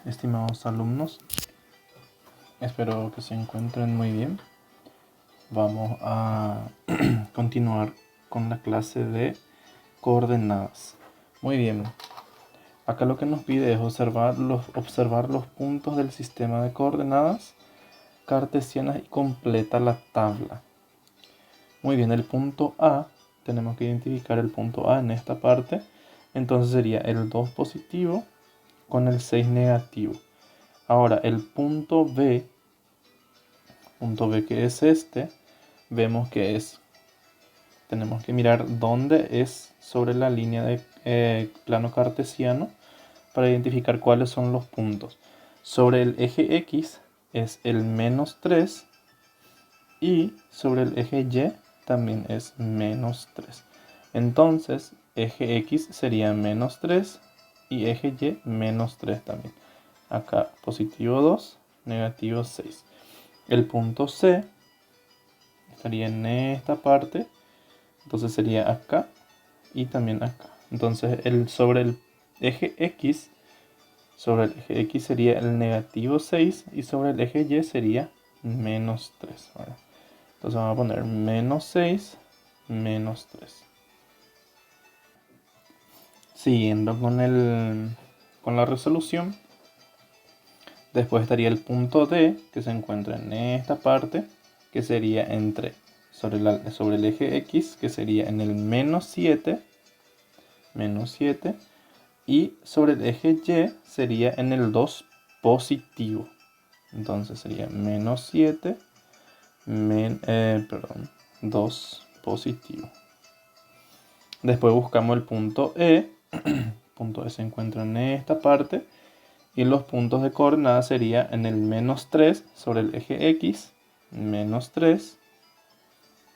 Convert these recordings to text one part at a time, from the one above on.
Estimados alumnos, espero que se encuentren muy bien. Vamos a continuar con la clase de coordenadas. Muy bien, acá lo que nos pide es observar los puntos del sistema de coordenadas cartesianas y completa la tabla. Muy bien, el punto A, tenemos que identificar el punto A en esta parte. Entonces sería el 2 positivo con el 6 negativo. Ahora el punto B que es este, vemos que tenemos que mirar dónde es sobre la línea de plano cartesiano para identificar cuáles son los puntos. Sobre el eje X es el -3 y sobre el eje Y también es -3. Entonces eje X sería -3 y eje Y -3 también. Acá positivo 2, negativo 6. El punto C estaría en esta parte, entonces sería acá y también acá. Entonces sobre el eje X sería el negativo 6 y sobre el eje Y sería -3. ¿Verdad? Entonces vamos a poner -6, -3. Siguiendo con la resolución, después estaría el punto D, que se encuentra en esta parte, que sería sobre el eje X, que sería en el -7, y sobre el eje Y sería en el 2 positivo. Entonces sería -7, 2 positivo. Después buscamos el punto E. El punto E se encuentra en esta parte. Y los puntos de coordenadas sería en el -3 sobre el eje X, -3.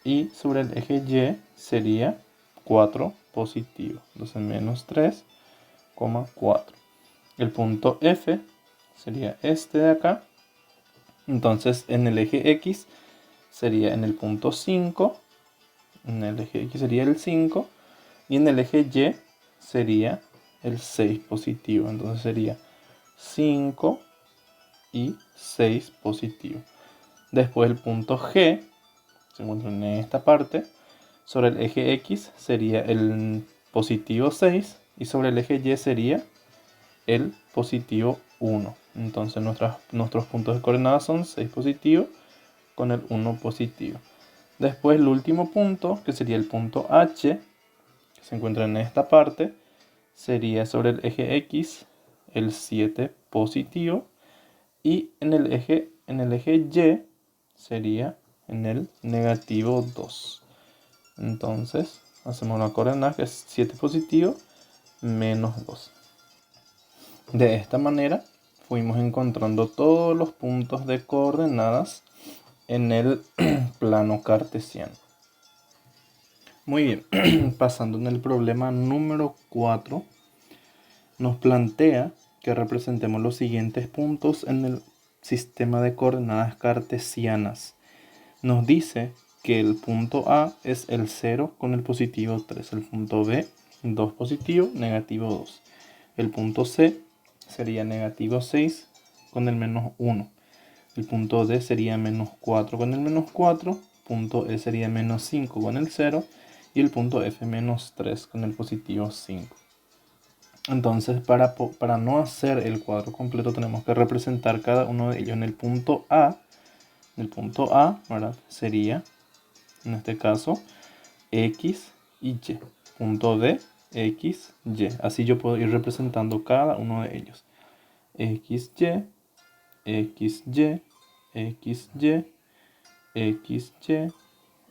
Y sobre el eje Y sería 4 positivo. Entonces -3, 4. El punto F sería este de acá. Entonces en el eje X sería en el punto 5. En el eje X sería el 5. Y en el eje Y sería el 6 positivo. Entonces sería 5 y 6 positivo. Después el punto G se encuentra en esta parte. Sobre el eje X sería el positivo 6 y sobre el eje Y sería el positivo 1. Entonces nuestros puntos de coordenadas son 6 positivo con el 1 positivo. Después el último punto, que sería el punto H, que se encuentra en esta parte, sería sobre el eje X el 7 positivo y en el eje Y sería en el negativo 2. Entonces hacemos la coordenada que es 7 positivo menos 2. De esta manera fuimos encontrando todos los puntos de coordenadas en el plano cartesiano. Muy bien, pasando en el problema número 4, nos plantea que representemos los siguientes puntos en el sistema de coordenadas cartesianas. Nos dice que el punto A es el 0 con el positivo 3, el punto B 2 positivo, negativo 2. El punto C sería negativo 6 con el -1. El punto D sería -4 con el -4. Punto E sería -5 con el 0. Y el punto F -3 con el positivo 5. Entonces para no hacer el cuadro completo tenemos que representar cada uno de ellos. En el punto A, ¿verdad? Sería, en este caso, X y Y. Punto D, X, Y. Así yo puedo ir representando cada uno de ellos. X, Y, X, Y, X, Y, X, Y.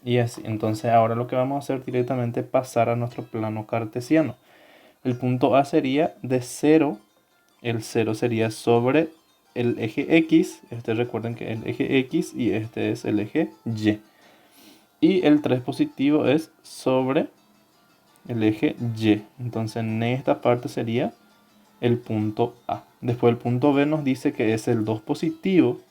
Y así. Entonces ahora lo que vamos a hacer directamente es pasar a nuestro plano cartesiano. El punto A sería de 0. El 0 sería sobre el eje X. Recuerden que es el eje X y este es el eje Y. Y el 3 positivo es sobre el eje Y. Entonces en esta parte sería el punto A. Después el punto B nos dice que es el 2 positivo.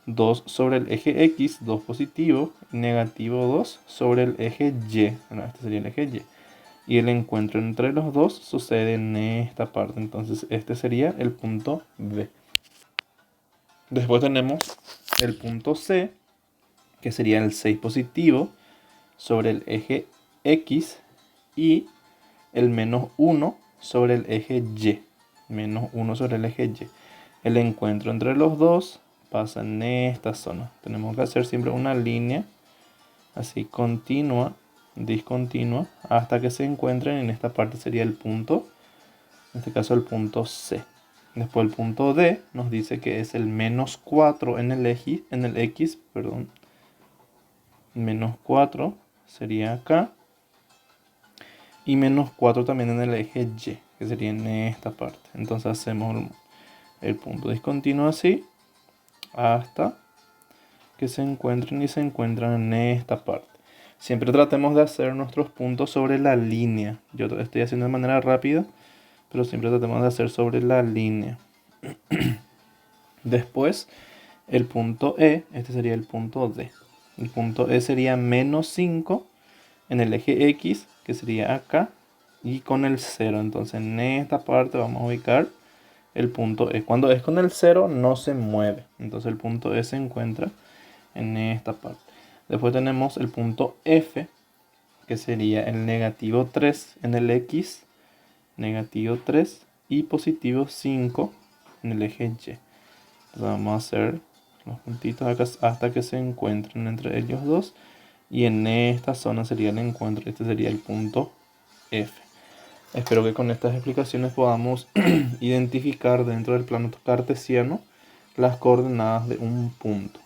2 sobre el eje X, 2 positivo, negativo 2 sobre el eje Y. Bueno, este sería el eje Y. y el encuentro entre los dos sucede en esta parte. Entonces este sería el punto B. Después tenemos el punto C, que sería el 6 positivo sobre el eje X y el menos 1 sobre el eje Y. Menos 1 sobre el eje Y. El encuentro entre los dos pasa en esta zona. Tenemos que hacer siempre una línea así continua, discontinua, hasta que se encuentren. En esta parte sería el punto, en este caso el punto C. Después el punto D nos dice que es el menos 4 en el X, perdón. Menos 4 sería acá. Y menos 4 también en el eje Y, que sería en esta parte. Entonces hacemos el punto discontinuo así, hasta que se encuentren y se encuentran en esta parte. Siempre tratemos de hacer nuestros puntos sobre la línea. Yo lo estoy haciendo de manera rápida, pero siempre tratemos de hacer sobre la línea. Después, el punto E, este sería el punto D. El punto E sería menos 5 en el eje X, que sería acá, y con el 0. Entonces en esta parte vamos a ubicar el punto E. Cuando es con el 0 no se mueve. Entonces el punto E se encuentra en esta parte. Después tenemos el punto F, que sería el negativo 3 en el X, negativo 3 y positivo 5 en el eje Y. Entonces vamos a hacer los puntitos acá hasta que se encuentren entre ellos dos. Y en esta zona sería el encuentro. Este sería el punto F. Espero que con estas explicaciones podamos identificar dentro del plano cartesiano las coordenadas de un punto.